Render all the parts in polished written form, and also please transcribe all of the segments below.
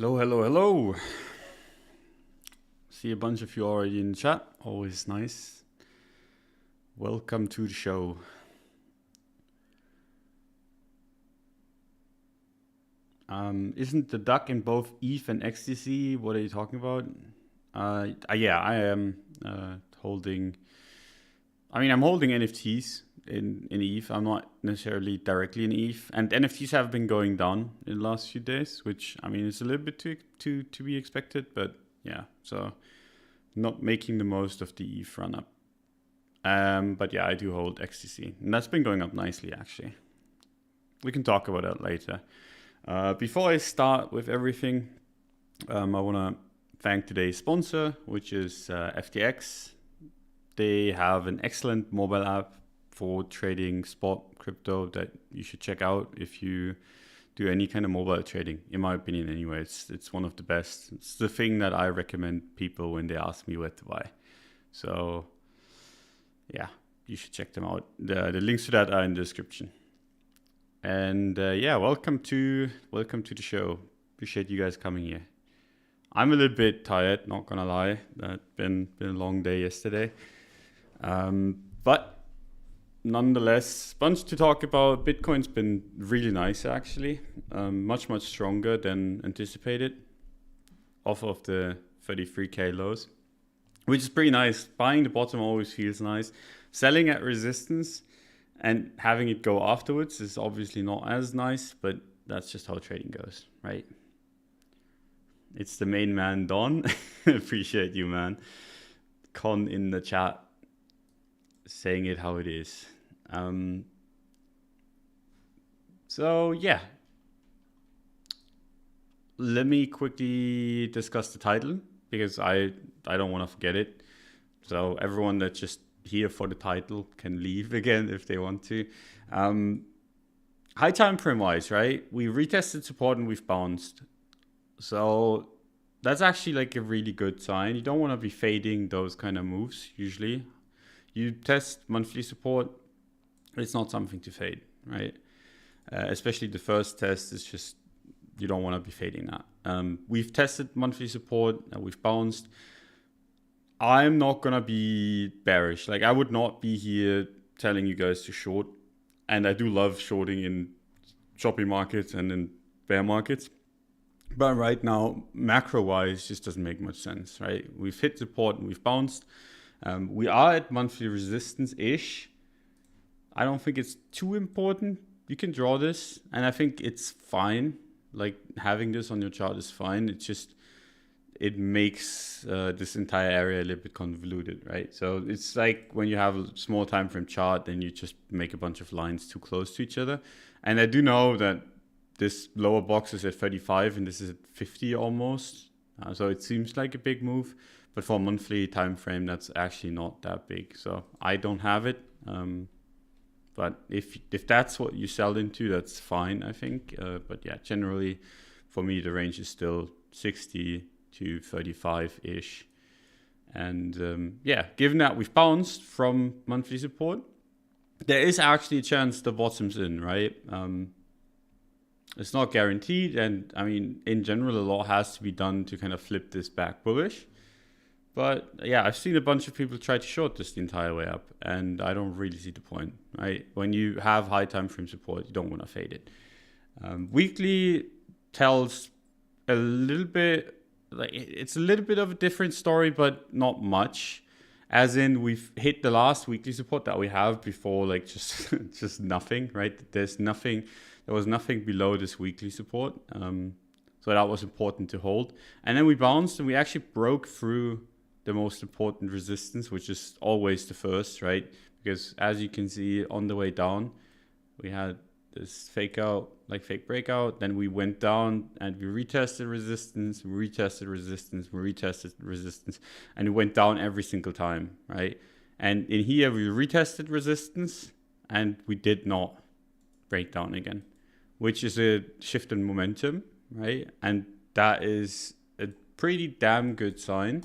Hello, hello, hello. See a bunch of you already in the chat. Always nice. Welcome to the show. Isn't the duck in both ETH and XTC? What are you talking about? Yeah, I am holding. I'm holding NFTs in ETH. I'm not necessarily directly in ETH, and NFTs have been going down in the last few days, which is a little bit to be expected. But yeah, so not making the most of the ETH run up. But yeah, I do hold XTC, and that's been going up nicely actually. We can talk about that later. Before I start with everything, I want to thank today's sponsor, which is FTX. They have an excellent mobile app for trading spot crypto that you should check out if you do any kind of mobile trading. In my opinion, anyway, it's one of the best. It's the thing that I recommend people when they ask me where to buy. So yeah, you should check them out. The links to that are in the description. And yeah, welcome to the show. Appreciate you guys coming here. I'm a little bit tired, not gonna lie. It's been a long day yesterday. But nonetheless, bunch to talk about. Bitcoin's been really nice actually. Much stronger than anticipated. Off of the 33k lows, which is pretty nice. Buying the bottom always feels nice. Selling at resistance and having it go afterwards is obviously not as nice, but that's just how trading goes, right? It's the main man, Don. Appreciate you, man. Con in the chat saying it how it is. So yeah, let me quickly discuss the title because I don't want to forget it. So everyone that's just here for the title can leave again if they want to. High time frame wise, right? We retested support and we've bounced. So that's actually like a really good sign. You don't want to be fading those kind of moves usually. You test monthly support, it's not something to fade, right? Especially the first test is just, you don't want to be fading that. We've tested monthly support and we've bounced. I'm not going to be bearish. Like I would not be here telling you guys to short. And I do love shorting in choppy markets and in bear markets. But right now, macro-wise, just doesn't make much sense, right? We've hit support and we've bounced. We are at monthly resistance-ish. I don't think it's too important. You can draw this, and I think it's fine. Like having this on your chart is fine. It's just, it makes this entire area a little bit convoluted, right? So it's like when you have a small time frame chart, then you just make a bunch of lines too close to each other. And I do know that this lower box is at 35 and this is at 50 almost. So it seems like a big move, but for a monthly time frame, that's actually not that big. So I don't have it. But if that's what you sell into, that's fine, I think. But yeah, generally for me, the range is still 60 to 35-ish. And yeah, given that we've bounced from monthly support, there is actually a chance the bottom's in, right? It's not guaranteed, and in general, a lot has to be done to kind of flip this back bullish. But yeah, I've seen a bunch of people try to short this the entire way up, and I don't really see the point, right? When you have high time frame support, you don't want to fade it. Weekly tells a little bit, like it's a little bit of a different story, but not much. As in, we've hit the last weekly support that we have before, like just nothing, right? There was nothing below this weekly support. So that was important to hold. And then we bounced and we actually broke through the most important resistance, which is always the first, right? Because as you can see on the way down, we had this fake breakout. Then we went down and we retested resistance, and we went down every single time, right? And in here, we retested resistance and we did not break down again, which is a shift in momentum, right? And that is a pretty damn good sign.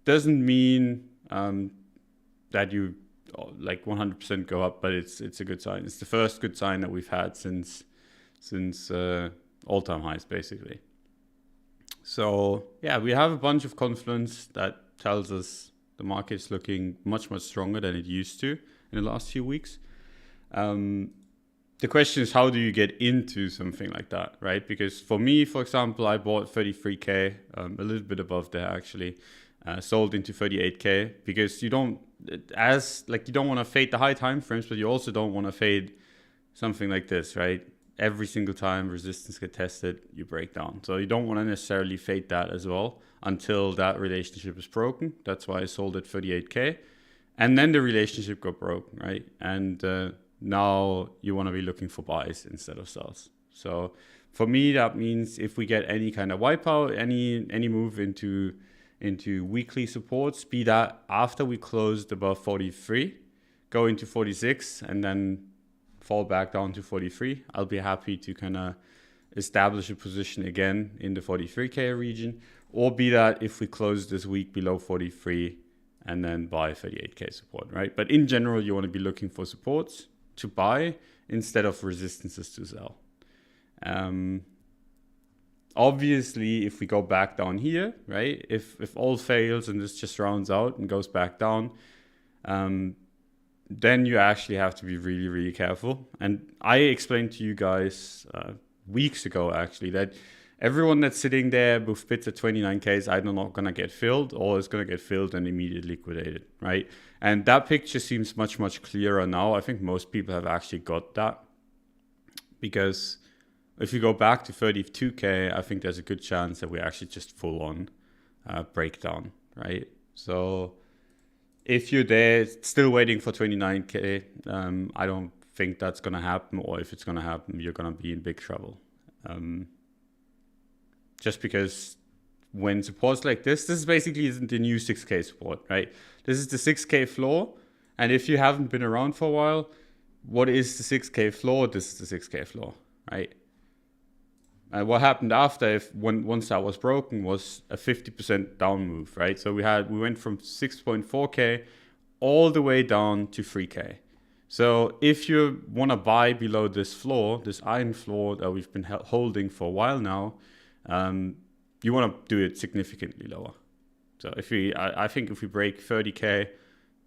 Doesn't mean that you like 100% go up, but it's a good sign. It's the first good sign that we've had since all-time highs, basically. So yeah, we have a bunch of confluence that tells us the market's looking much, much stronger than it used to in the last few weeks. The question is, how do you get into something like that, right? Because for me, for example, I bought 33K, a little bit above there actually, sold into 38K, because you don't want to fade the high time frames, but you also don't want to fade something like this, right? Every single time resistance get tested, you break down. So you don't want to necessarily fade that as well until that relationship is broken. That's why I sold at 38K. And then the relationship got broken, right? And now you want to be looking for buys instead of sells. So for me, that means if we get any kind of wipeout, any move into weekly supports, be that after we closed above 43, go into 46, and then fall back down to 43, I'll be happy to kind of establish a position again in the 43K region, or be that if we close this week below 43 and then buy 38K support, right? But in general, you want to be looking for supports to buy instead of resistances to sell. Obviously, if we go back down here, right? If all fails and this just rounds out and goes back down, then you actually have to be really, really careful. And I explained to you guys weeks ago, actually, that everyone that's sitting there with bids at 29K is either not going to get filled or is going to get filled and immediately liquidated, right? And that picture seems much, much clearer now. I think most people have actually got that, because if you go back to 32K, I think there's a good chance that we actually just full on breakdown, right? So if you're there still waiting for 29K, I don't think that's going to happen, or if it's going to happen, you're going to be in big trouble. Just because when supports like this is basically the new 6K support, right? This is the 6K floor. And if you haven't been around for a while, what is the 6K floor? This is the 6K floor, right? What happened after, once that was broken, was a 50% down move, right? So we went from 6.4K all the way down to 3K. So if you want to buy below this floor, this iron floor that we've been holding for a while now, you want to do it significantly lower. So I think if we break 30K,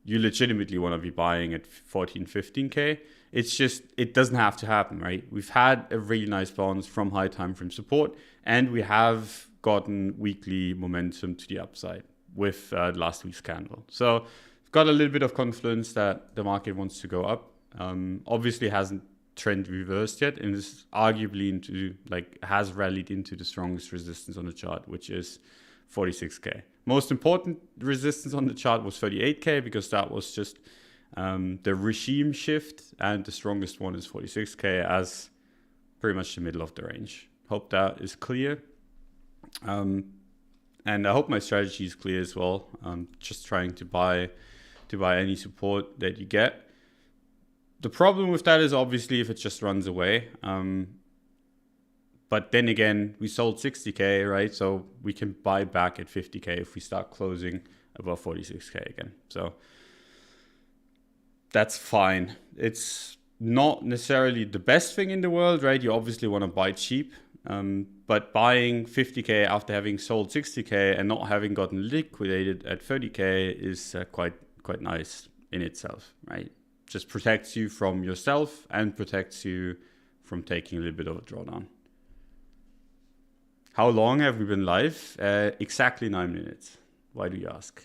you legitimately want to be buying at 14, 15K. It's just, it doesn't have to happen, right? We've had a really nice bounce from high time frame support, and we have gotten weekly momentum to the upside with last week's candle. So we've got a little bit of confidence that the market wants to go up. Obviously hasn't trend reversed yet, and is arguably has rallied into the strongest resistance on the chart, which is 46K. Most important resistance on the chart was 38K, because that was just the regime shift, and the strongest one is 46K as pretty much the middle of the range. Hope that is clear. And I hope my strategy is clear as well. Just trying to buy any support that you get. The problem with that is obviously if it just runs away. But then again, we sold 60K, right? So we can buy back at 50K if we start closing above 46K again. So that's fine. It's not necessarily the best thing in the world, right? You obviously want to buy cheap. But buying 50K after having sold 60K and not having gotten liquidated at 30K is quite nice in itself, right? Just protects you from yourself and protects you from taking a little bit of a drawdown. How long have we been live? Exactly 9 minutes. Why do you ask?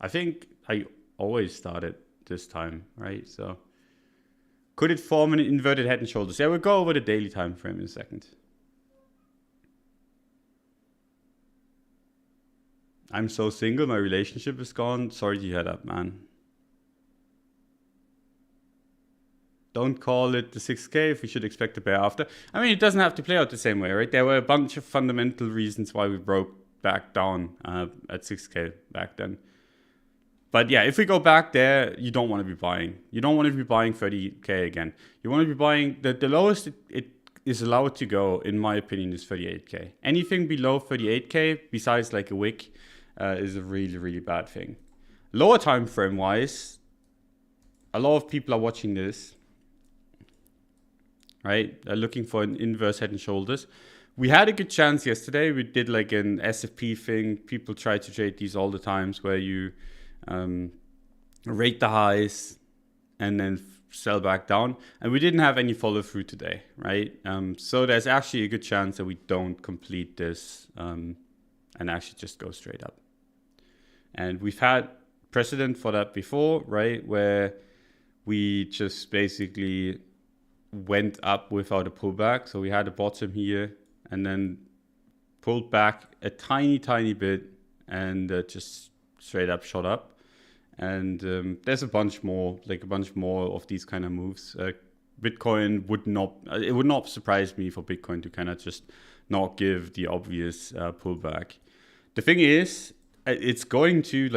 I think I always started this time, right? So could it form an inverted head and shoulders? Yeah, we'll go over the daily time frame in a second. I'm so single, my relationship is gone. Sorry to hear that, man. Don't call it the 6K if we should expect a bear after. I mean, it doesn't have to play out the same way, right? There were a bunch of fundamental reasons why we broke back down at 6K back then. But yeah, if we go back there, you don't want to be buying. You don't want to be buying 30K again. You want to be buying, the lowest it is allowed to go, in my opinion, is 38K. Anything below 38K, besides like a wick, is a really, really bad thing. Lower time frame wise, a lot of people are watching this, right? They're looking for an inverse head and shoulders. We had a good chance yesterday. We did like an SFP thing. People try to trade these all the times where you rate the highs and then sell back down. And we didn't have any follow through today, right? So there's actually a good chance that we don't complete this and actually just go straight up. And we've had precedent for that before, right? Where we just basically went up without a pullback. So we had a bottom here and then pulled back a tiny bit and just straight up shot up. And there's a bunch more of these kind of moves. Bitcoin would not surprise me for Bitcoin to kind of just not give the obvious pullback. The thing is, it's going to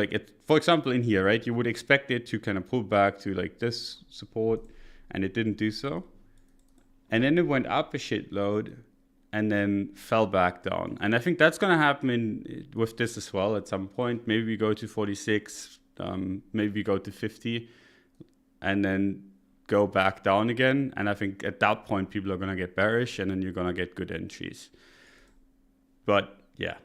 for example, in here, right? You would expect it to kind of pull back to like this support, and it didn't do so. And then it went up a shitload and then fell back down. And I think that's going to happen with this as well at some point. Maybe we go to 46, maybe we go to 50 and then go back down again. And I think at that point, people are going to get bearish and then you're going to get good entries. But yeah,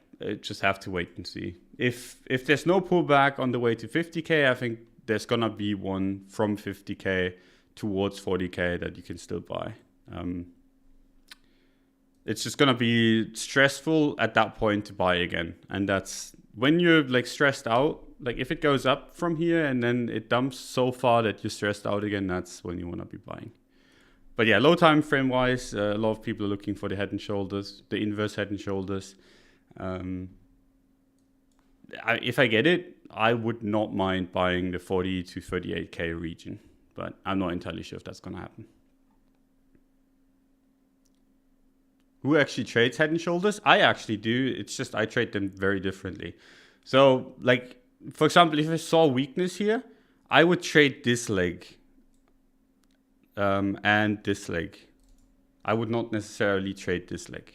just have to wait and see. If there's no pullback on the way to 50K, I think there's going to be one from 50K towards 40K that you can still buy. It's just going to be stressful at that point to buy again. And that's when you're like stressed out, like if it goes up from here and then it dumps so far that you're stressed out again, that's when you want to be buying. But yeah, low time frame wise, a lot of people are looking for the head and shoulders, the inverse head and shoulders. If I get it, I would not mind buying the 40 to 38K region, but I'm not entirely sure if that's going to happen. Who actually trades head and shoulders? I actually do. It's just I trade them very differently. So like, for example, if I saw weakness here, I would trade this leg and this leg. I would not necessarily trade this leg.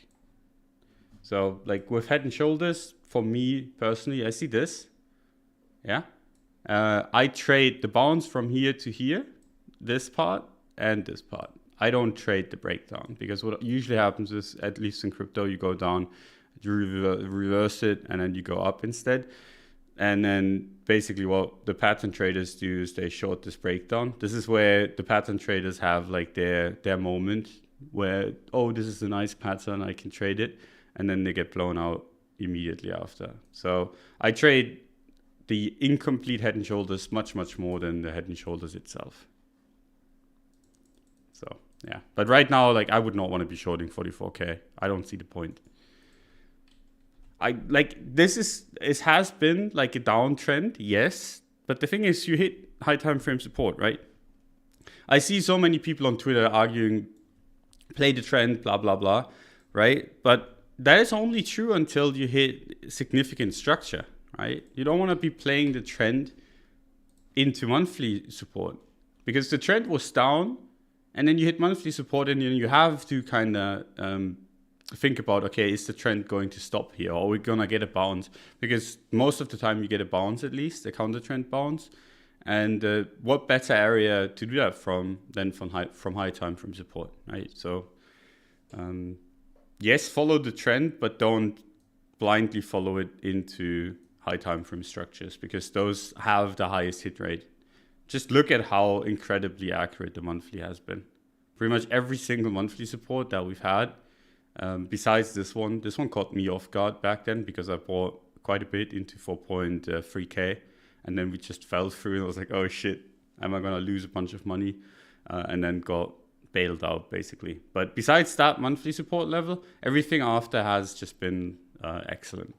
So like with head and shoulders, for me personally, I see this. Yeah. I trade the bounce from here to here, this part and this part. I don't trade the breakdown because what usually happens is, at least in crypto, you go down, you reverse it, and then you go up instead. And then basically what the pattern traders do is they short this breakdown. This is where the pattern traders have like their moment where, oh, this is a nice pattern, I can trade it. And then they get blown out immediately after. So I trade the incomplete head and shoulders much more than the head and shoulders itself. So yeah, but right now, like I would not want to be shorting 44K. I don't see the point. It has been like a downtrend, yes, but the thing is, you hit high time frame support, right? I see so many people on Twitter arguing, play the trend, blah blah blah, right? But that is only true until you hit significant structure, right? You don't want to be playing the trend into monthly support because the trend was down. And then you hit monthly support and then you have to kind of think about, okay, is the trend going to stop here? Or are we going to get a bounce? Because most of the time you get a bounce at least, a counter trend bounce. And what better area to do that from than from high time frame support, right? So yes, follow the trend, but don't blindly follow it into high time frame structures because those have the highest hit rate. Just look at how incredibly accurate the monthly has been. Pretty much every single monthly support that we've had, besides this one caught me off guard back then because I bought quite a bit into 4.3K and then we just fell through and I was like, oh shit, am I gonna lose a bunch of money? And then got bailed out basically. But besides that monthly support level, everything after has just been excellent.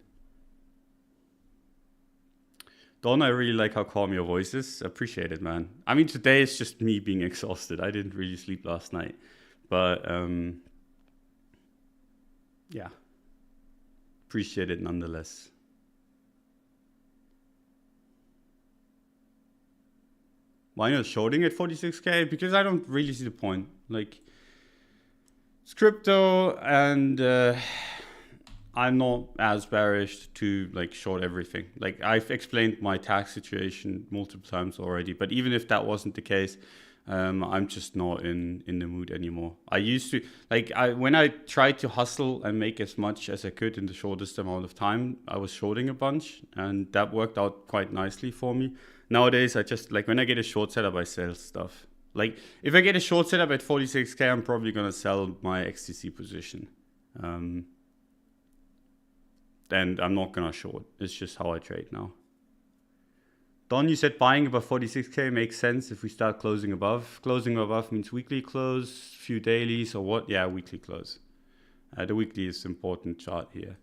Don, I really like how calm your voice is. Appreciate it, man. I mean, today it's just me being exhausted. I didn't really sleep last night. But, yeah. Appreciate it nonetheless. Why not shorting at 46K? Because I don't really see the point. Like, it's crypto and... I'm not as bearish to like short everything. Like I've explained my tax situation multiple times already, but even if that wasn't the case, I'm just not in the mood anymore. I used to, like, when I tried to hustle and make as much as I could in the shortest amount of time, I was shorting a bunch, and that worked out quite nicely for me. Nowadays, I just, like, when I get a short setup, I sell stuff. Like, if I get a short setup at 46K, I'm probably going to sell my XTC position. And I'm not going to short. It's just how I trade now. Don, you said buying above 46K makes sense if we start closing above. Closing above means weekly close, few dailies, or what? Yeah, weekly close. The weekly is important chart here.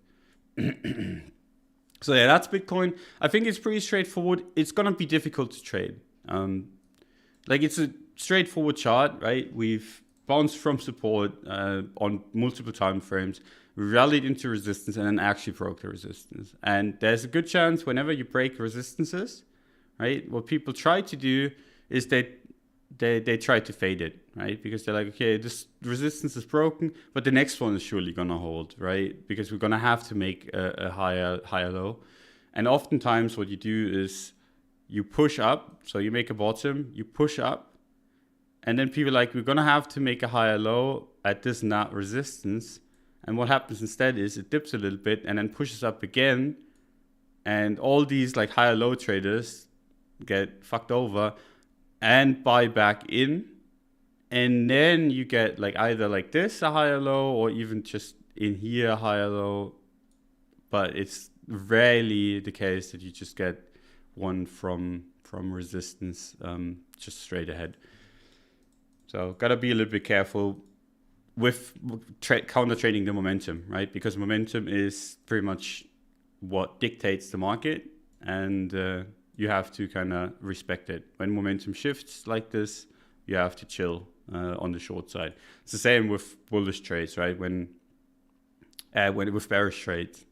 So yeah, that's Bitcoin. I think it's pretty straightforward. It's going to be difficult to trade. Like, it's a straightforward chart, right? We've bounced from support on multiple time frames, rallied into resistance, and then actually broke the resistance. And there's a good chance whenever you break resistances, right, what people try to do is they try to fade it, right? Because they're like, okay, this resistance is broken, but the next one is surely gonna hold, right? Because we're gonna have to make a higher low. And oftentimes what you do is you push up, so you make a bottom, you push up, and then people are like, we're gonna have to make a higher low at this and that resistance. And what happens instead is it dips a little bit and then pushes up again, and all these like higher low traders get fucked over and buy back in, and then you get like either like this a higher low, or even just in here a higher low. But it's rarely the case that you just get one from resistance just straight ahead. So gotta be a little bit careful with counter trading the momentum, right? Because momentum is pretty much what dictates the market, and you have to kind of respect it. When momentum shifts like this, you have to chill on the short side. It's the same with bullish trades, right? When with bearish trades,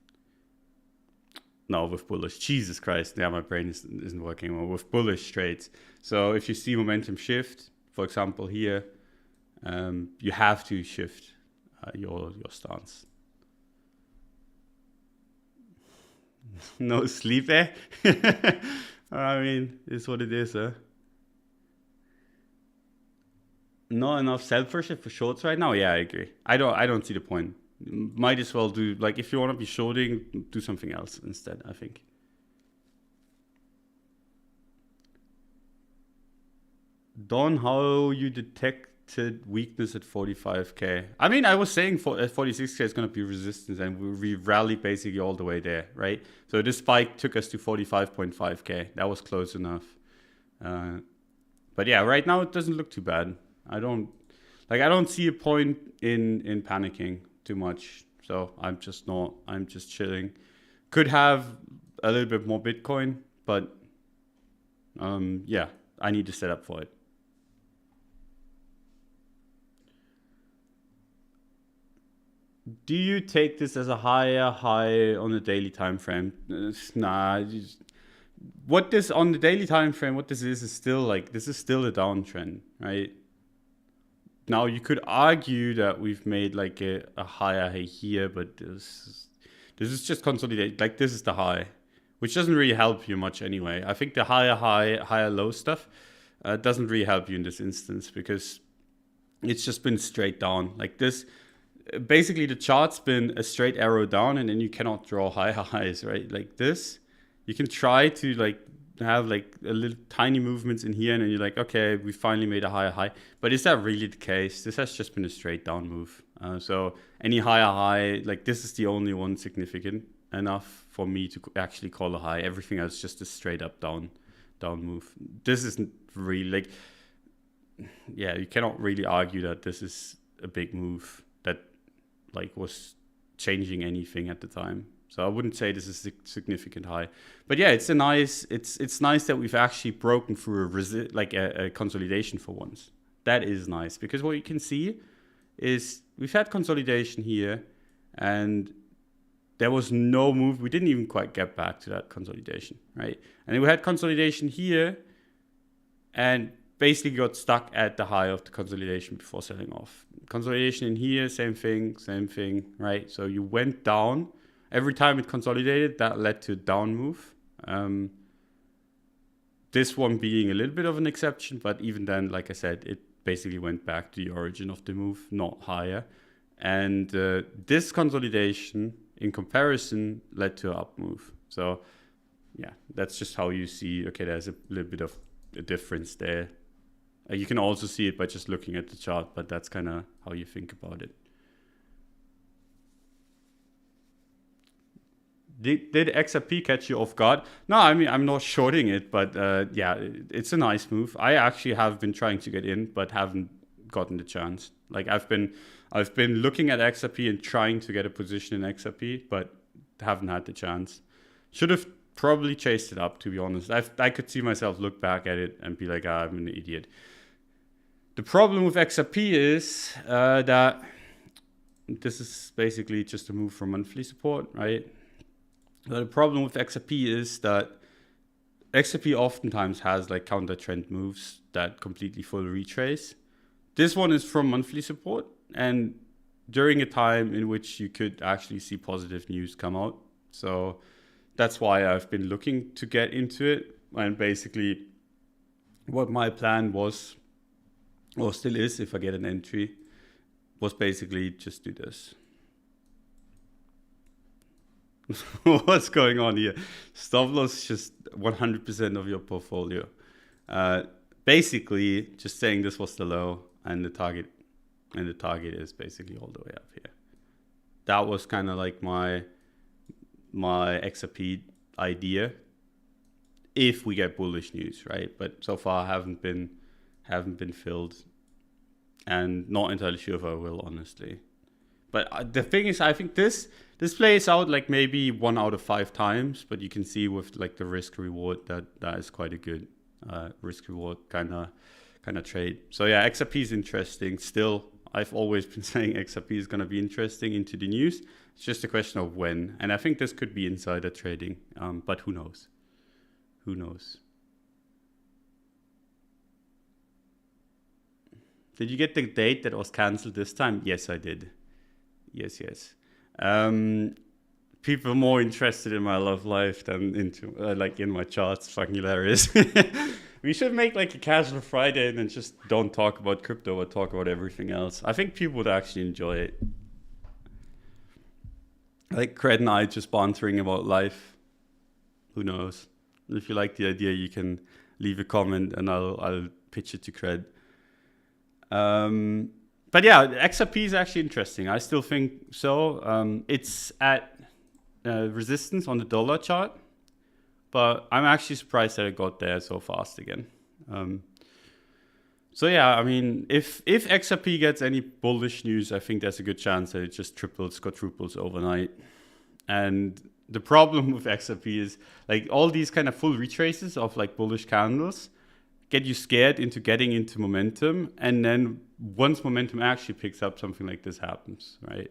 no, with bullish, Jesus Christ, yeah, my brain isn't working well. With bullish trades, so if you see momentum shift, for example here, you have to shift your stance. No sleep, eh? I mean, it's what it is, huh? Not enough sell pressure for shorts right now. Yeah, I agree. I don't see the point. Might as well do, like, if you want to be shorting, do something else instead, I think. Don, how you detected weakness at 45K? I mean, I was saying at 46K is going to be resistance, and we rallied basically all the way there, right? So this spike took us to 45.5K. That was close enough. But yeah, right now it doesn't look too bad. I don't see a point in panicking too much. So I'm just chilling. Could have a little bit more Bitcoin, but yeah, I need to set up for it. Do you take this as a higher high on the daily time frame? Nah. What this on the daily time frame, what this is still like, this is still a downtrend, right? Now you could argue that we've made like a higher high here, but this is just consolidated. Like, this is the high, which doesn't really help you much anyway. I think the higher high, higher low stuff doesn't really help you in this instance, because it's just been straight down like this. Basically, the chart's been a straight arrow down, and then you cannot draw higher highs, right? Like this, you can try to like have like a little tiny movements in here, and then you're like, okay, we finally made a higher high. But is that really the case? This has just been a straight down move. So any higher high, like this is the only one significant enough for me to actually call a high. Everything else just a straight up down move. This isn't really like, yeah, you cannot really argue that this is a big move that like was changing anything at the time. So I wouldn't say this is a significant high, but yeah, it's nice that we've actually broken through a consolidation for once. That is nice, because what you can see is we've had consolidation here, and there was no move. We didn't even quite get back to that consolidation, right? And then we had consolidation here, and basically got stuck at the high of the consolidation before selling off. Consolidation in here, same thing, right? So you went down. Every time it consolidated, that led to a down move. this one being a little bit of an exception, but even then, like I said, it basically went back to the origin of the move, not higher. And this consolidation in comparison led to an up move. So yeah, that's just how you see, okay, there's a little bit of a difference there. You can also see it by just looking at the chart, but that's kind of how you think about it. Did XRP catch you off guard? No, I mean, I'm not shorting it, but yeah, it's a nice move. I actually have been trying to get in, but haven't gotten the chance. Like I've been looking at XRP and trying to get a position in XRP, but haven't had the chance. Should have probably chased it up, to be honest. I could see myself look back at it and be like, I'm an idiot. The problem with XRP is that this is basically just a move from monthly support, right? So the problem with XRP is that XRP oftentimes has like counter trend moves that completely full retrace. This one is from monthly support and during a time in which you could actually see positive news come out. So that's why I've been looking to get into it. And basically what my plan was, or still is if I get an entry, was basically just do this. What's going on here? Stop loss just 100% of your portfolio. Basically just saying this was the low and the target is basically all the way up here. That was kind of like my XRP idea if we get bullish news, right? But so far haven't been filled and not entirely sure if I will, honestly. But the thing is, I think this plays out like maybe 1 out of 5 times, but you can see with like the risk reward that is quite a good risk reward kind of trade. So yeah, XRP is interesting. Still, I've always been saying XRP is going to be interesting into the news. It's just a question of when, and I think this could be insider trading, but who knows? Who knows? Did you get the date that was cancelled this time? Yes, I did. Yes. People are more interested in my love life than into like in my charts. Fucking hilarious. We should make like a casual Friday and then just don't talk about crypto but talk about everything else. I think people would actually enjoy it. Like Cred and I just bantering about life. Who knows? If you like the idea, you can leave a comment and I'll pitch it to Cred. But yeah, XRP is actually interesting. I still think so. It's at resistance on the dollar chart, but I'm actually surprised that it got there so fast again. So yeah, I mean, if XRP gets any bullish news, I think there's a good chance that it just triples, quadruples overnight. And the problem with XRP is like all these kind of full retraces of like bullish candles get you scared into getting into momentum, and then once momentum actually picks up, something like this happens, right?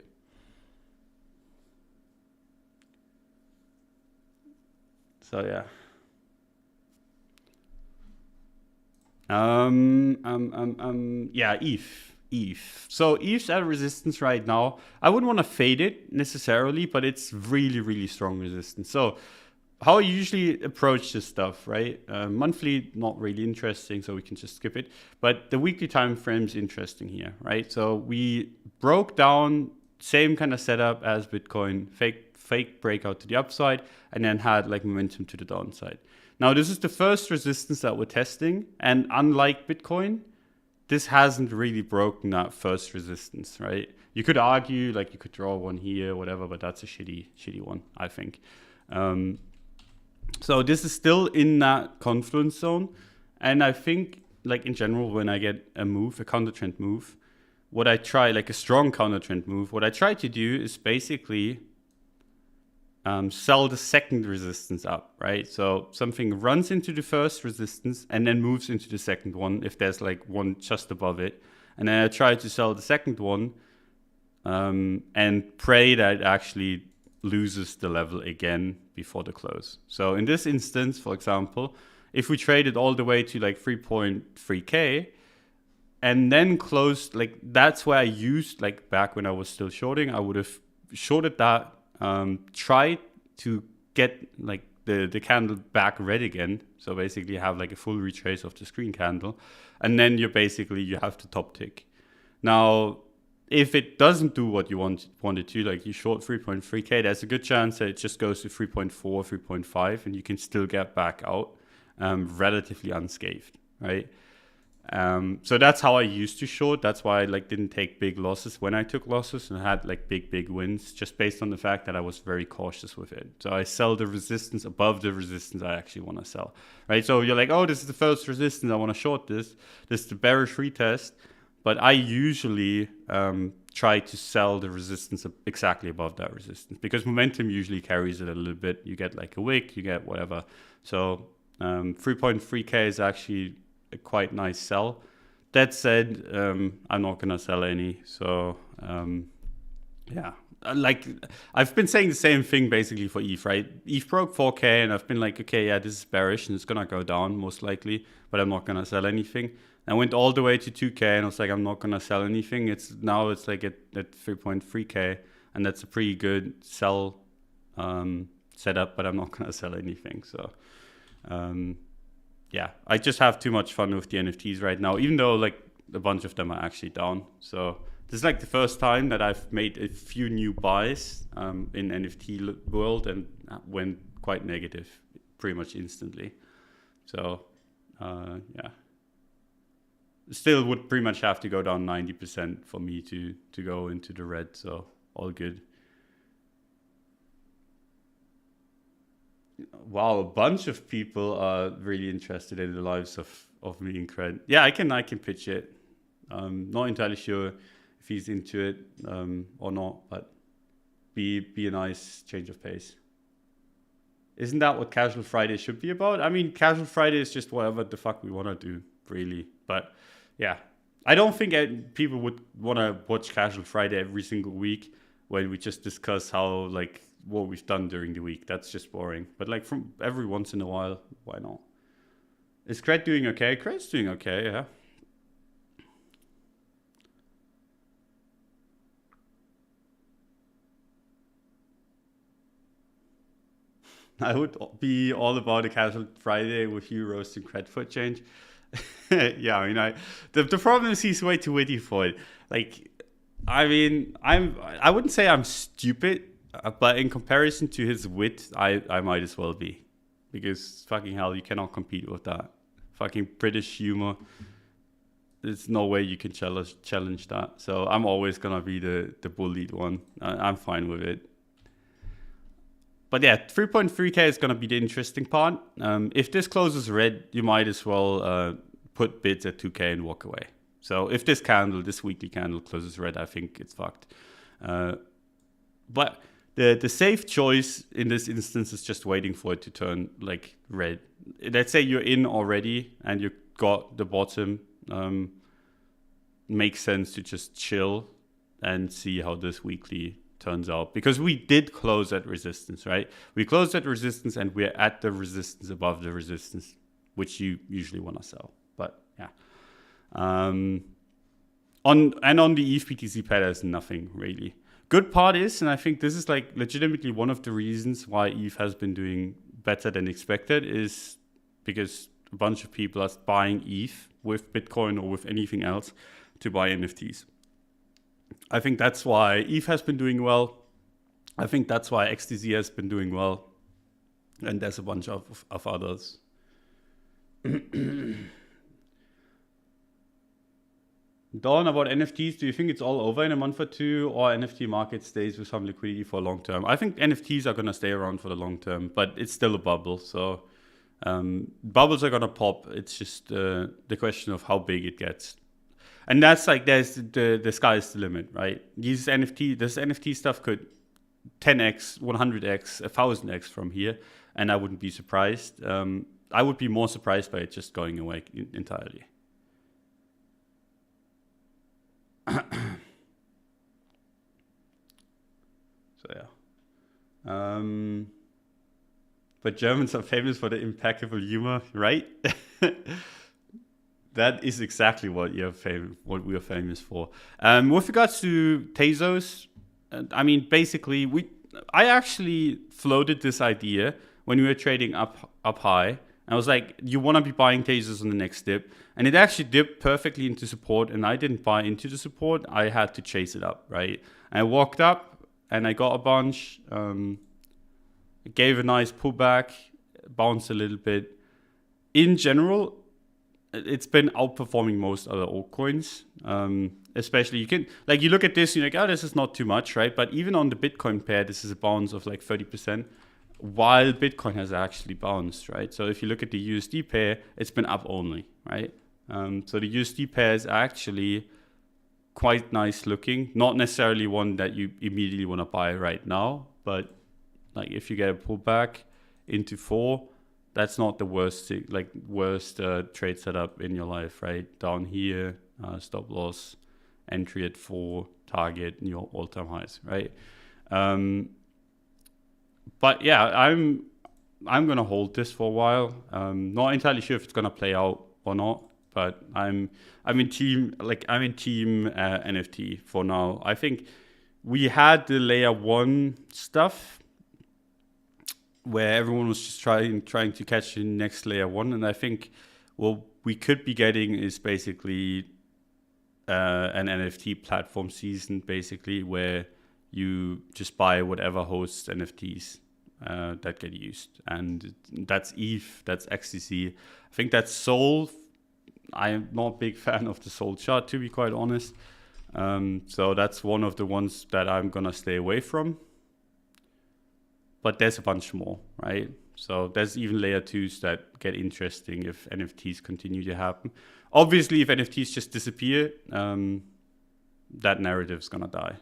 So yeah. Yeah, ETH. So ETH's at resistance right now. I wouldn't want to fade it necessarily, but it's really, really strong resistance. So how I usually approach this stuff, right? Monthly, not really interesting, so we can just skip it. But the weekly time frame's interesting here, right? So we broke down same kind of setup as Bitcoin, fake breakout to the upside, and then had like momentum to the downside. Now, this is the first resistance that we're testing, and unlike Bitcoin, this hasn't really broken that first resistance, right? You could argue, like you could draw one here, whatever, but that's a shitty one, I think. So this is still in that confluence zone. And I think, like in general, when I get a move, a counter trend move, what I try, like a strong counter trend move, what I try to do is basically sell the second resistance up, right? So something runs into the first resistance and then moves into the second one if there's like one just above it. And then I try to sell the second one and pray that it actually loses the level again before the close. So in this instance, for example, if we traded all the way to like 3.3K and then closed, like that's where I used, like back when I was still shorting, I would have shorted that, tried to get like the candle back red again. So basically you have like a full retrace of the screen candle. And then you have to top tick. Now, if it doesn't do what you want it to, like you short 3.3K, there's a good chance that it just goes to 3.4, 3.5, and you can still get back out relatively unscathed, right? So that's how I used to short. That's why I like didn't take big losses when I took losses and had like big wins, just based on the fact that I was very cautious with it. So I sell the resistance above the resistance I actually want to sell, right? So you're like, oh, this is the first resistance, I want to short this. This is the bearish retest. But I usually try to sell the resistance exactly above that resistance, because momentum usually carries it a little bit. You get like a wick, you get whatever. So 3.3K is actually a quite nice sell. That said, I'm not gonna sell any. So yeah, like I've been saying the same thing basically for ETH, right? ETH broke 4K, and I've been like, okay, yeah, this is bearish and it's gonna go down most likely, but I'm not gonna sell anything. I went all the way to 2K, and I was like, I'm not gonna sell anything. It's like at 3.3K, and that's a pretty good sell setup, but I'm not gonna sell anything. So yeah, I just have too much fun with the NFTs right now, even though like a bunch of them are actually down. So this is like the first time that I've made a few new buys in NFT world, and went quite negative pretty much instantly. So yeah, still would pretty much have to go down 90% for me to go into the red. So all good. Wow, a bunch of people are really interested in the lives of me and Cred. Yeah, I can pitch it. Not entirely sure if he's into it or not, but be a nice change of pace. Isn't that what Casual Friday should be about? I mean, Casual Friday is just whatever the fuck we want to do, really. But yeah, I don't think people would want to watch Casual Friday every single week when we just discuss how like what we've done during the week. That's just boring. But like from every once in a while, why not? Is Cred doing okay? Cred's doing okay, yeah. I would be all about a Casual Friday with you roasting Cred for a change. Yeah, I mean, the problem is he's way too witty for it. Like, I mean, I wouldn't say I'm stupid, but in comparison to his wit, I might as well be, because fucking hell, you cannot compete with that. Fucking British humor. There's no way you can challenge that. So I'm always gonna be the bullied one. I'm fine with it. But yeah, 3.3K is gonna be the interesting part. If this closes red, you might as well put bids at 2K and walk away. So if this weekly candle closes red, I think it's fucked. But the safe choice in this instance is just waiting for it to turn like red. Let's say you're in already and you got the bottom. Makes sense to just chill and see how this weekly turns out, because we did close at resistance, right? We closed at resistance and we're at the resistance above the resistance, which you usually want to sell. But yeah. On the ETH BTC pair, there's nothing really. Good part is, and I think this is like legitimately one of the reasons why ETH has been doing better than expected, is because a bunch of people are buying ETH with Bitcoin or with anything else to buy NFTs. I think that's why ETH has been doing well. I think that's why XTZ has been doing well. And there's a bunch of others. Dawn, about NFTs, do you think it's all over in a month or two, or NFT market stays with some liquidity for long term? I think NFTs are going to stay around for the long term, but it's still a bubble. So bubbles are going to pop. It's just the question of how big it gets. And that's like, there's the sky is the limit, right? This NFT stuff could 10x, 100x, 1000x from here, and I wouldn't be surprised. I would be more surprised by it just going away entirely. So yeah. But Germans are famous for the impeccable humor, right? That is exactly what we are famous for. With regards to Tezos, I mean, basically, I actually floated this idea when we were trading up high. I was like, you want to be buying Tezos on the next dip. And it actually dipped perfectly into support. And I didn't buy into the support. I had to chase it up, right? I walked up and I got a bunch. It gave a nice pullback, bounced a little bit. In general, it's been outperforming most other altcoins. Especially you look at this, you're like, oh, this is not too much, right? But even on the Bitcoin pair, this is a bounce of like 30%. While Bitcoin has actually bounced, right? So if you look at the USD pair, it's been up only, right? So the USD pair is actually quite nice looking. Not necessarily one that you immediately want to buy right now, but like if you get a pullback into 4, that's not the worst trade setup in your life, right? Down here, stop loss, entry at 4, target your all-time highs, right? But yeah, I'm gonna hold this for a while. Not entirely sure if it's gonna play out or not, but I'm in team NFT for now. I think we had the layer 1 stuff where everyone was just trying to catch the next layer 1, and I think what we could be getting is basically an NFT platform season, basically where you just buy whatever hosts NFTs that get used. And that's ETH, that's XTC. I think that's Sol. I'm not a big fan of the Sol chart, to be quite honest. So that's one of the ones that I'm going to stay away from. But there's a bunch more, right? So there's even layer 2s that get interesting if NFTs continue to happen. Obviously, if NFTs just disappear, that narrative's going to die.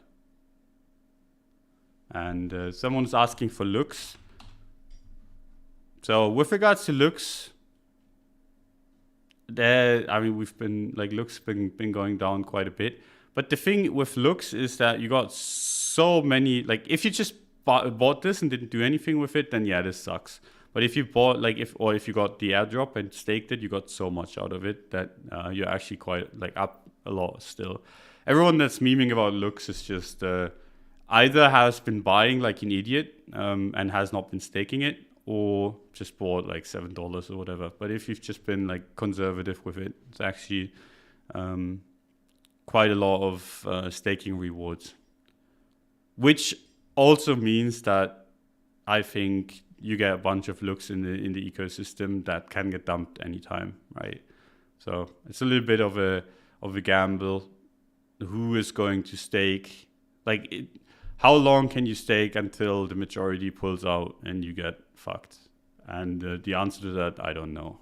And someone's asking for looks. So with regards to looks, we've been looks been going down quite a bit. But the thing with looks is that you got so many, if you just bought this and didn't do anything with it, then yeah, this sucks. But if you bought if you got the airdrop and staked it, you got so much out of it that you're actually quite up a lot still. Everyone that's memeing about looks is just either has been buying like an idiot and has not been staking it, or just bought like $7 or whatever. But if you've just been conservative with it, it's actually quite a lot of staking rewards, which also means that I think you get a bunch of looks in the ecosystem that can get dumped anytime, right? So it's a little bit of a gamble. Who is going to stake? How long can you stake until the majority pulls out and you get fucked? And the answer to that, I don't know.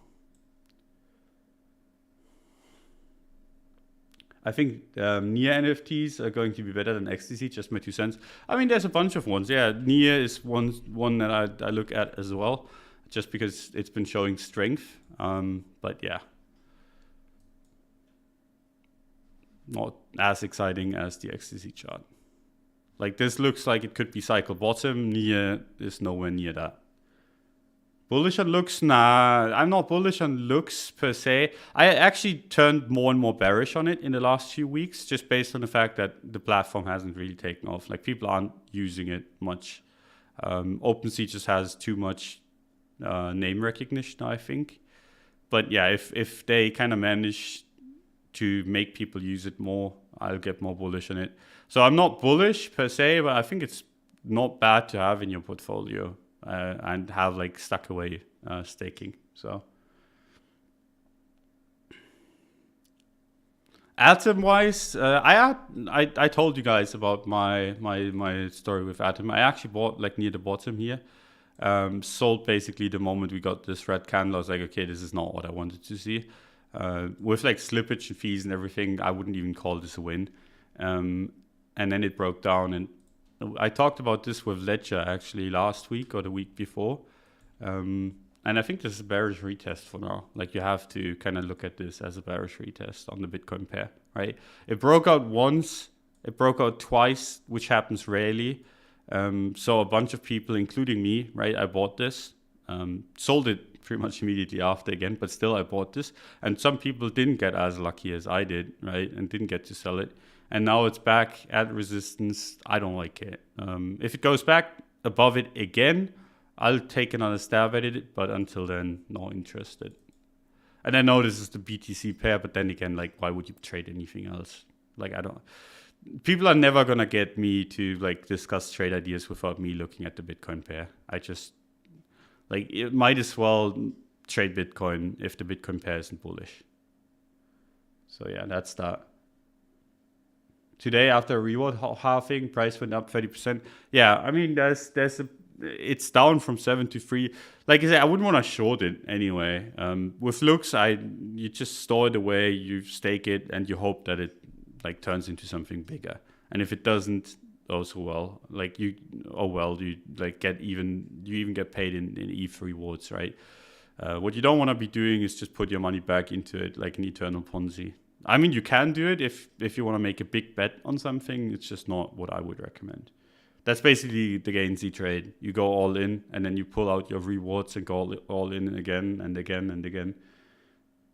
I think Nia NFTs are going to be better than XTC, just my 2 cents. I mean, there's a bunch of ones. Yeah, Nia is one that I look at as well, just because it's been showing strength. But yeah, not as exciting as the XTC chart. This looks like it could be cycle bottom. Nia is nowhere near that. Bullish on looks? Nah, I'm not bullish on looks per se. I actually turned more and more bearish on it in the last few weeks, just based on the fact that the platform hasn't really taken off. People aren't using it much. OpenSea just has too much name recognition, I think. But yeah, if they kind of manage to make people use it more, I'll get more bullish on it. So I'm not bullish per se, but I think it's not bad to have in your portfolio and have stuck away staking. So Atom wise, I told you guys about my story with Atom. I actually bought near the bottom here. Sold basically the moment we got this red candle. I was like, okay, this is not what I wanted to see. With slippage and fees and everything, I wouldn't even call this a win. And then it broke down, and I talked about this with Ledger actually last week or the week before. And I think this is a bearish retest for now. You have to kind of look at this as a bearish retest on the Bitcoin pair, right? It broke out once, it broke out twice, which happens rarely. So a bunch of people, including me, right, I bought this, sold it pretty much immediately after again, but still I bought this. And some people didn't get as lucky as I did, right, and didn't get to sell it. And now it's back at resistance. I don't like it. If it goes back above it again, I'll take another stab at it, but until then, not interested. And I know this is the BTC pair, but then again, like, why would you trade anything else? Like, I don't. People are never gonna get me to like discuss trade ideas without me looking at the Bitcoin pair. I just like it might as well trade Bitcoin if the Bitcoin pair isn't bullish. So yeah, that's that. Today after a reward halving, price went up 30%. Yeah, I mean it's down from 7 to 3. Like I said, I wouldn't want to short it anyway. With looks, you just store it away, you stake it, and you hope that it like turns into something bigger. And if it doesn't, also well, like you like you even get paid in ETH rewards, right? What you don't want to be doing is just put your money back into it like an eternal Ponzi. I mean, you can do it if you want to make a big bet on something. It's just not what I would recommend. That's basically the Gainsy trade. You go all in and then you pull out your rewards and go all in again and again and again.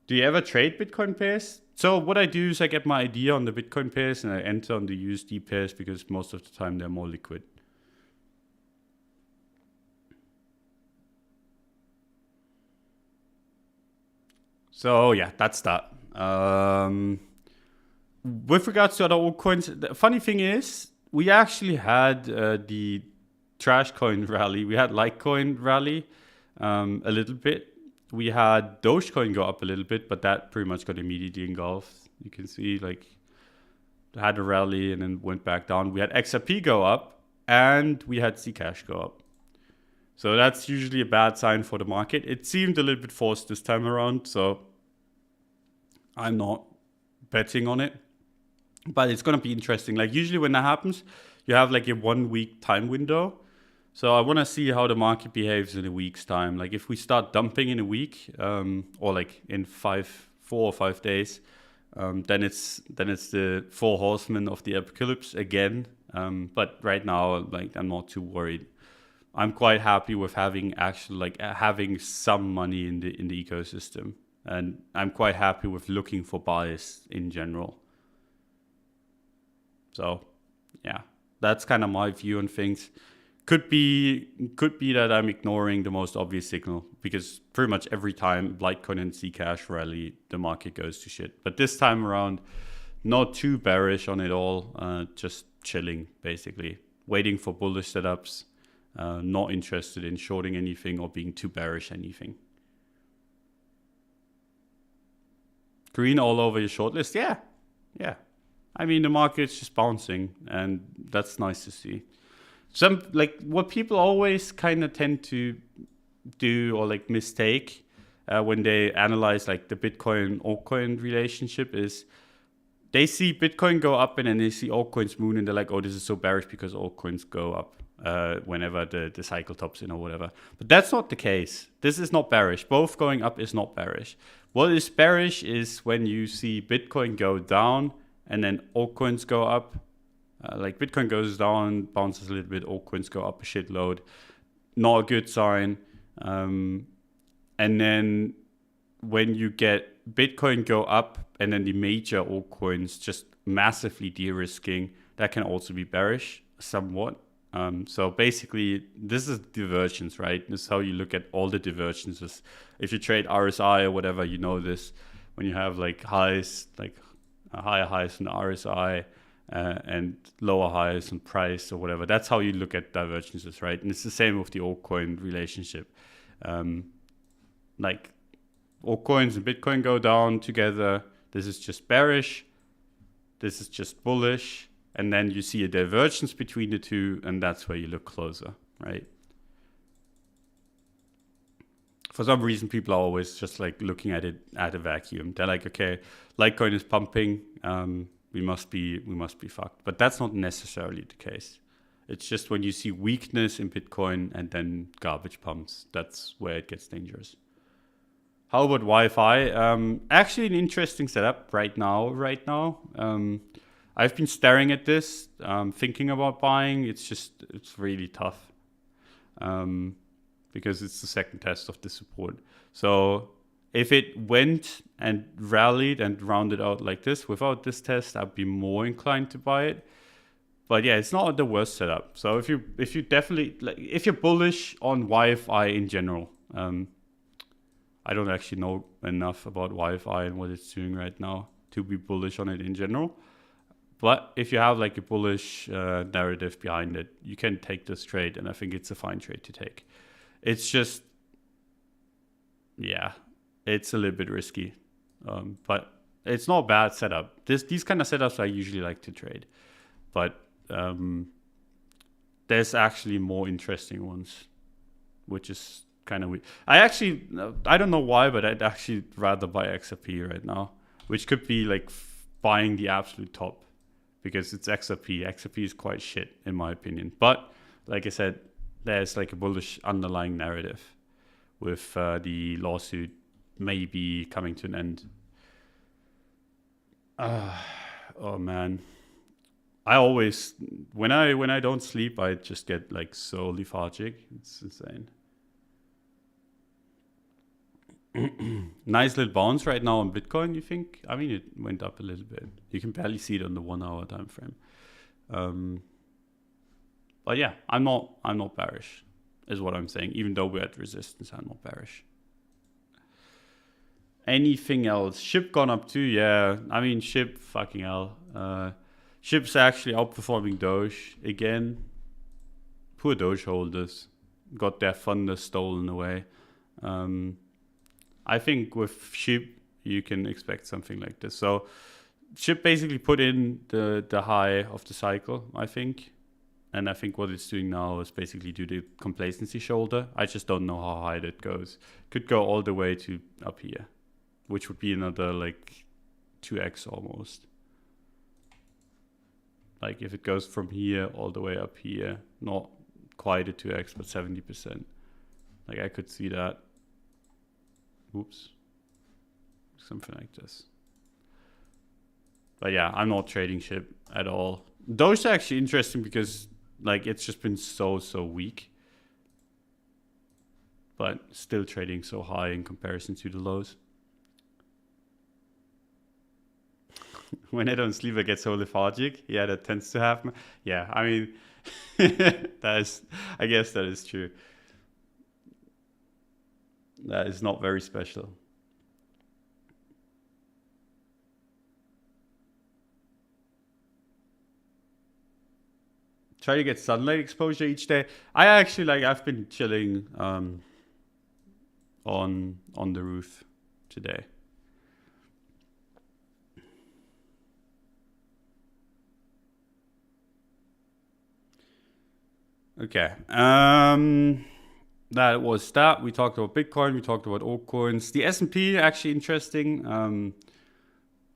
Do you ever trade Bitcoin pairs? So what I do is I get my idea on the Bitcoin pairs and I enter on the USD pairs because most of the time they're more liquid. So yeah, that's that. With regards to other altcoins, the funny thing is we actually had the trash coin rally. We had Litecoin rally a little bit. We had Dogecoin go up a little bit, but that pretty much got immediately engulfed. You can see like had a rally and then went back down. We had XRP go up and we had Zcash go up. So that's usually a bad sign for the market. It seemed a little bit forced this time around, so I'm not betting on it. But it's going to be interesting. Like usually when that happens, you have like a 1 week time window. So I want to see how the market behaves in a week's time. Like if we start dumping in a week, or like in 4 or 5 days, then it's the 4 horsemen of the apocalypse again. But right now, like I'm not too worried. I'm quite happy with having having some money in the ecosystem, and I'm quite happy with looking for buys in general. So yeah, that's kind of my view on things. Could be that I'm ignoring the most obvious signal because pretty much every time Litecoin and Zcash rally, the market goes to shit. But this time around, not too bearish on it all, just chilling basically, waiting for bullish setups, not interested in shorting anything or being too bearish anything. Green all over your shortlist, yeah. I mean, the market's just bouncing, and that's nice to see. Some like what people always kind of tend to do or like mistake when they analyze like the Bitcoin altcoin relationship is they see Bitcoin go up and then they see altcoins moon and they're like, oh, this is so bearish because altcoins go up whenever the cycle tops in or whatever. But that's not the case. This is not bearish. Both going up is not bearish. What is bearish is when you see Bitcoin go down and then altcoins go up. Like Bitcoin goes down, bounces a little bit, altcoins go up a shitload. Not a good sign. And then when you get Bitcoin go up and then the major altcoins just massively de-risking, that can also be bearish somewhat. So basically, this is divergence, right? This is how you look at all the divergences. If you trade RSI or whatever, you know this. When you have like highs, like higher highs in RSI, and lower highs on price or whatever. That's how you look at divergences, right? And it's the same with the altcoin relationship. Like altcoins and Bitcoin go down together. This is just bearish. This is just bullish. And then you see a divergence between the two, and that's where you look closer, right? For some reason, people are always just like looking at it at a vacuum. They're like, okay, Litecoin is pumping. We must be fucked. But that's not necessarily the case. It's just when you see weakness in Bitcoin and then garbage pumps, that's where it gets dangerous. How about Wi-Fi? Actually, an interesting setup right now. I've been staring at this, thinking about buying. It's really tough because it's the second test of the support. So if it went and rallied and rounded out like this, without this test, I'd be more inclined to buy it. But yeah, it's not the worst setup. So if you definitely like, if you're bullish on Wi-Fi in general, I don't actually know enough about Wi-Fi and what it's doing right now to be bullish on it in general. But if you have like a bullish narrative behind it, you can take this trade, and I think it's a fine trade to take. It's just, yeah, it's a little bit risky, but it's not a bad setup. These kind of setups I usually like to trade, but there's actually more interesting ones, which is kind of weird. I don't know why, but I'd actually rather buy XRP right now, which could be like buying the absolute top, because it's XRP. XRP is quite shit in my opinion. But like I said, there's like a bullish underlying narrative with the lawsuit maybe coming to an end. Oh man. I always, when I don't sleep, I just get like so lethargic. It's insane. Nice little bounce right now on Bitcoin, you think? I mean, it went up a little bit. You can barely see it on the 1 hour time frame. But yeah, I'm not bearish, is what I'm saying. Even though we're at resistance, I'm not bearish. Anything else? SHIB gone up too, yeah. I mean, SHIB, fucking hell. SHIB's actually outperforming Doge again. Poor Doge holders. Got their thunder stolen away. I think with SHIB, you can expect something like this. So SHIB basically put in the high of the cycle, I think. And I think what it's doing now is basically do the complacency shoulder. I just don't know how high that goes. Could go all the way to up here, which would be another like 2x almost. Like if it goes from here all the way up here, not quite a 2x, but 70%. Like I could see that. Oops. Something like this. But yeah, I'm not trading SHIB at all. Doge is actually interesting because like it's just been so weak. But still trading so high in comparison to the lows. When I don't sleep, I get so lethargic. Yeah, that tends to happen. Yeah, I mean, I guess that is true. That is not very special. Try to get sunlight exposure each day. I've been chilling on the roof today. Okay. That was that. We talked about Bitcoin. We talked about altcoins. The S&P actually interesting.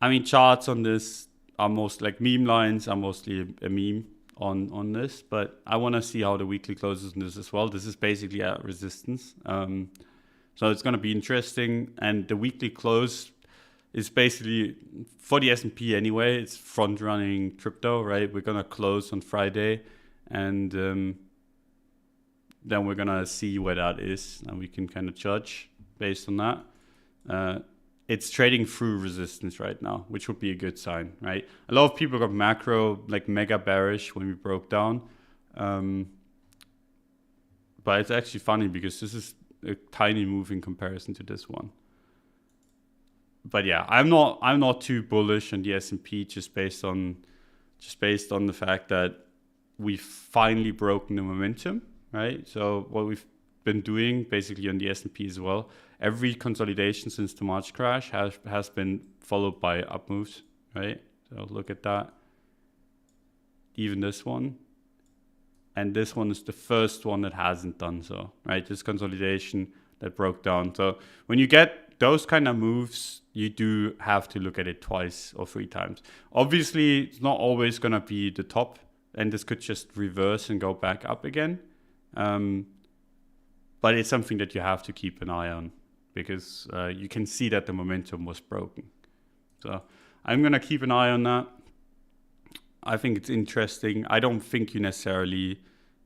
I mean, charts on this are most like meme lines are mostly a meme on this, but I want to see how the weekly closes on this as well. This is basically at resistance. So it's going to be interesting. And the weekly close is basically, for the S&P anyway, it's front running crypto, right? We're going to close on Friday, and then we're going to see where that is, and we can kind of judge based on that. It's trading through resistance right now, which would be a good sign, right? A lot of people got macro, like mega bearish when we broke down. But it's actually funny because this is a tiny move in comparison to this one. But yeah, I'm not too bullish on the S&P just based on the fact that we've finally broken the momentum, right? So what we've been doing basically on the S&P as well, every consolidation since the March crash has been followed by up moves, right? So look at that. Even this one. And this one is the first one that hasn't done so, right? This consolidation that broke down. So when you get those kind of moves, you do have to look at it twice or three times. Obviously, it's not always going to be the top, and this could just reverse and go back up again. But it's something that you have to keep an eye on, because you can see that the momentum was broken. So I'm going to keep an eye on that. I think it's interesting. I don't think you necessarily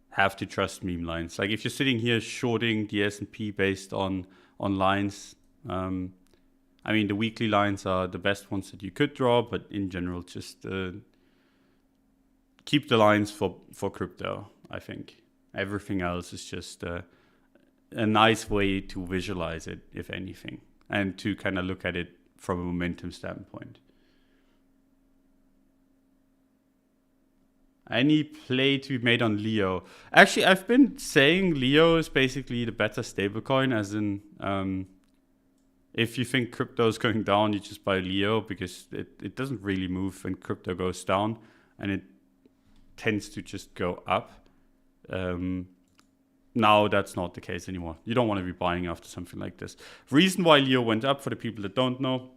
have to trust meme lines. Like if you're sitting here shorting the S&P based on lines, I mean, the weekly lines are the best ones that you could draw, but in general, just keep the lines for crypto. I think everything else is just a nice way to visualize it, if anything, and to kind of look at it from a momentum standpoint. Any play to be made on Leo? Actually, I've been saying Leo is basically the better stablecoin, as in if you think crypto is going down, you just buy Leo, because it doesn't really move when crypto goes down, and it tends to just go up. Now that's not the case anymore. You don't want to be buying after something like this. Reason why Leo went up, for the people that don't know,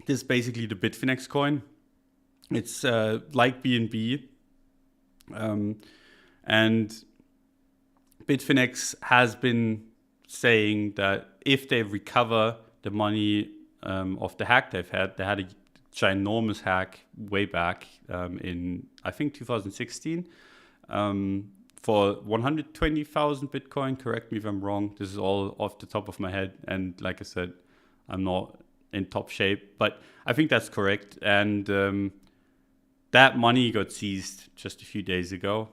this is basically the Bitfinex coin. It's like BNB. And Bitfinex has been saying that if they recover the money of the hack they had a ginormous hack way back in, I think, 2016 for 120,000 Bitcoin. Correct me if I'm wrong. This is all off the top of my head. And like I said, I'm not in top shape, but I think that's correct. And that money got seized just a few days ago.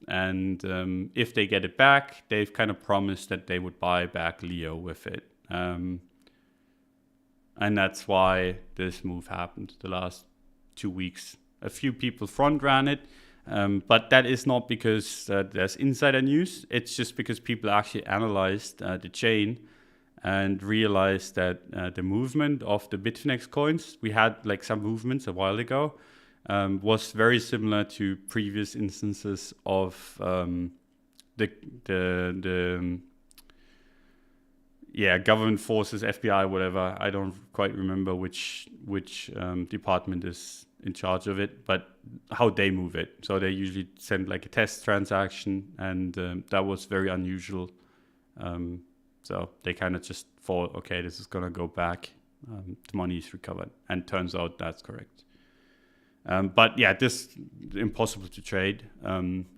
And if they get it back, they've kind of promised that they would buy back Leo with it. And that's why this move happened the last 2 weeks. A few people front ran it, but that is not because there's insider news. It's just because people actually analyzed the chain and realized that the movement of the Bitfinex coins, we had like some movements a while ago, was very similar to previous instances of the government forces, FBI, whatever. I don't quite remember which department is in charge of it, but how they move it. So they usually send like a test transaction, and that was very unusual. So they kind of just thought, okay, this is gonna go back. The money is recovered, and turns out that's correct. But yeah, this is impossible to trade,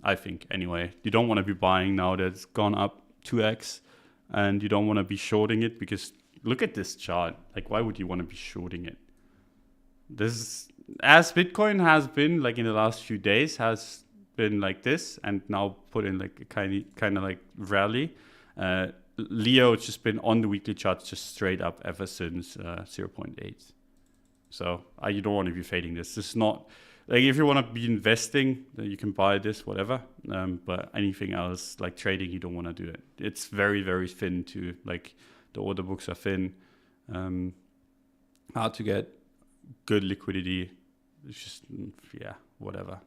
I think, anyway. You don't want to be buying now that it's gone up 2x, and you don't want to be shorting it, because look at this chart. Like, why would you want to be shorting it? This is, as Bitcoin has been, like in the last few days, has been like this, and now put in like a kind of like rally. Leo has just been on the weekly chart, just straight up ever since 0.8. So you don't want to be fading this. This is not, like, if you want to be investing, then you can buy this, whatever. But anything else, like trading, you don't want to do it. It's very, very thin too. Like, the order books are thin. Hard to get good liquidity. It's just, whatever.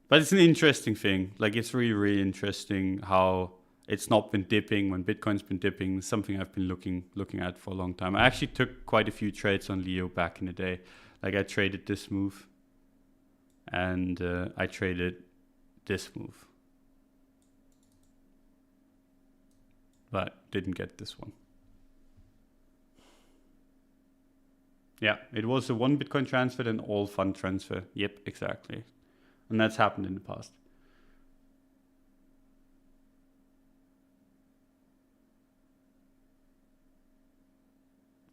But it's an interesting thing. Like, it's really, really interesting how it's not been dipping when Bitcoin's been dipping. It's something I've been looking at for a long time. I actually took quite a few trades on Leo back in the day. Like, I traded this move, and I traded this move, but didn't get this one. Yeah, it was a 1 Bitcoin transfer and all fund transfer. Yep, exactly. And that's happened in the past.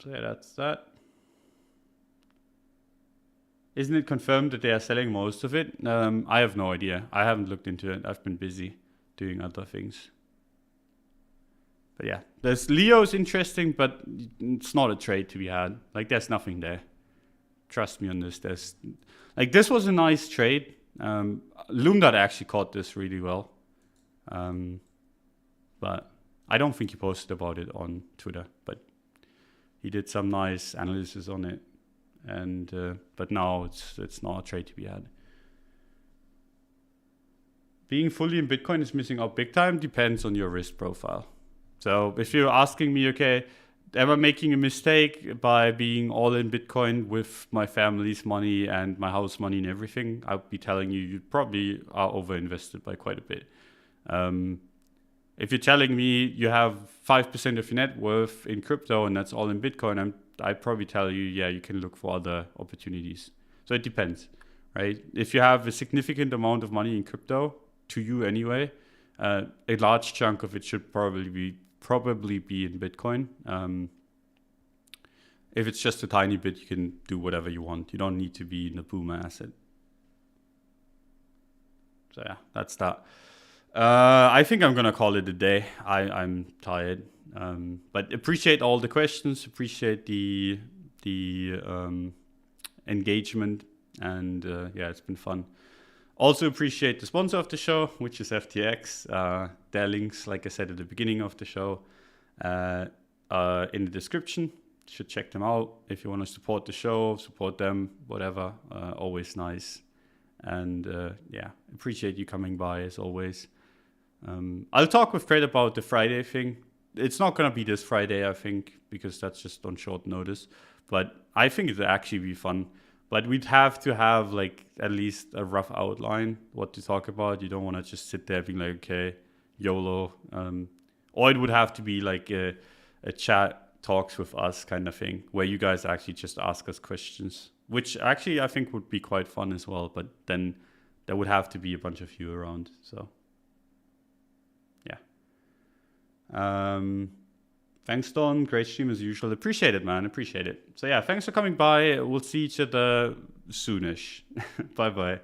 So yeah, that's that. Isn't it confirmed that they are selling most of it? I have no idea. I haven't looked into it. I've been busy doing other things. But yeah, Leo's interesting, but it's not a trade to be had. Like, there's nothing there. Trust me on this. This was a nice trade. Loomdot actually caught this really well. But I don't think he posted about it on Twitter, but he did some nice analysis on it. And but now it's not a trade to be had. Being fully in Bitcoin is missing out big time. Depends on your risk profile. So if you're asking me, okay, am I making a mistake by being all in Bitcoin with my family's money and my house money and everything, I'll be telling you probably are over-invested by quite a bit. If you're telling me you have 5% of your net worth in crypto and that's all in Bitcoin, I'd probably tell you, yeah, you can look for other opportunities. So it depends, right? If you have a significant amount of money in crypto, to you anyway, a large chunk of it should probably be in Bitcoin. If it's just a tiny bit, you can do whatever you want. You don't need to be in a boomer asset. So yeah, that's that. I think I'm gonna call it a day. I'm tired. But appreciate all the questions. Appreciate the engagement, and yeah, it's been fun. Also appreciate the sponsor of the show, which is FTX. Their links, like I said at the beginning of the show, in the description. Should check them out if you want to support the show, support them, whatever. Always nice. And yeah, appreciate you coming by as always. I'll talk with Fred about the Friday thing. It's not going to be this Friday, I think, because that's just on short notice. But I think it'll actually be fun. But we'd have to have like at least a rough outline what to talk about. You don't want to just sit there being like, okay, YOLO. Or it would have to be like a chat talks with us kind of thing, where you guys actually just ask us questions, which actually I think would be quite fun as well. But then there would have to be a bunch of you around. So yeah. Thanks, Don. Great stream as usual. Appreciate it, man. Appreciate it. So yeah, thanks for coming by. We'll see each other soonish. Bye-bye.